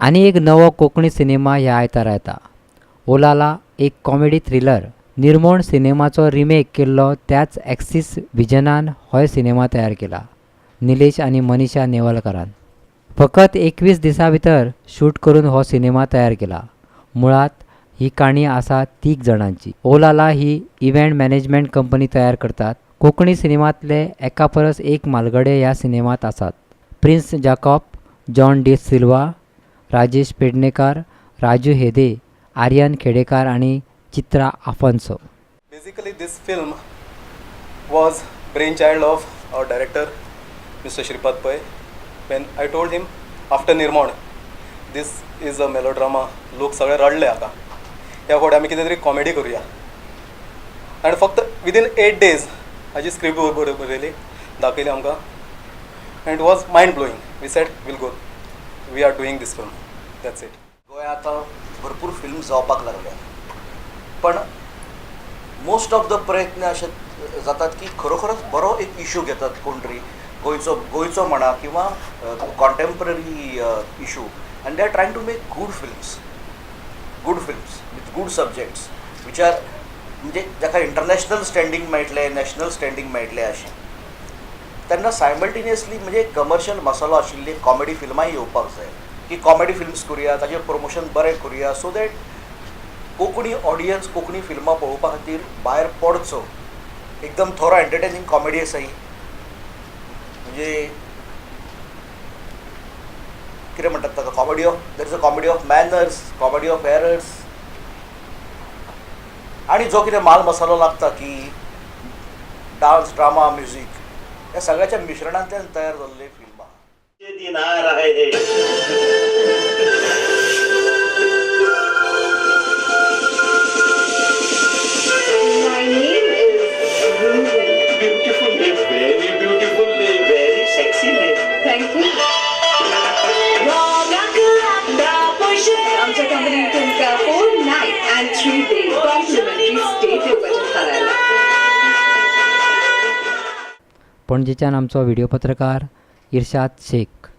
आणि एक नवो कोंकणी सिनेमा ह्या आयतारा येता. ओलाला एक कॉमेडी थ्रिलर निर्मोण सिनेमाचो रिमेक केल्लो त्याच ॲक्सिस विजनान हो सिनेमा तयार केला निलेश आणि मनीषा नेवलकरान. फकत 21 दिसां भितर शूट करून हो सिनेमा तयार केला. मुळात ही काणी आसा 3 जाणांची. ओलाला ही इव्हेंट मॅनेजमेंट कंपनी तयार करतात. कोंकणी सिनेमांतले एका परस एक मालगडे ह्या सिनेमांत आसात. प्रिन्स जाकॉब, जॉन डी सिल्वा, राजेश पेडणेकर, राजू हेदे, आर्यन खेडेकार आणि चित्रा Afonso. Basically, this film was brainchild of our director, Mr. Shripad Pai. When I told him after Nirmon, this is a melodrama. लोक सगळे रडले आता. ह्या फावटी आमी कितें तरी कॉमेडी करूया. आनी फक्त विदीन 8 days हाजी स्क्रिप्ट बरयली, दाखयली आमकां. And it was mind blowing. We said we'll go. We are doing this film. That's it. गोंयांत आतां भरपूर फिल्म जावपाक लागल्या, पण मोस्ट ऑफ द प्रयत्न असे जातात की खरोखरच बरो एक इशू घेतात कोण तरी गोंयचो म्हणा किंवा contemporary issue, and they are trying to make good films with good subjects which are म्हणजे जाका इंटरनॅशनल स्टँडींग मेळटलें, नॅशनल स्टँडींग मेळटलें अशें. तेन्ना सायमल्टेनियसली म्हणजे कमर्शियल मसालो आशिल्ली कॉमेडी फिल्मांय येवपाक जाय की कॉमेडी फिल्म्स करुया, ताजें प्रमोशन बरें करुया, so that Konkani audience Konkani फिल्मां पळोवपा खातीर भायर पडचो. एकदम थोरो एंटरटेनिंग कॉमेडी आसा ही, म्हणजे कितें म्हणटात ताका, comedy of there is a comedy of manners, comedy of errors, आनी जो कितें माल मसालो लागता की डान्स, ड्रामा, म्युझिक, ह्या सगळ्याच्या मिश्रणांतल्यान तयार जाल्ली फिल्मां. आमच्या कंपनीत तुमका 4 night and 3 days complimentary stay दिवपाचें थारायला. पणजेच्यान आमचो व्हिडिओ पत्रकार इर्शाद शेख.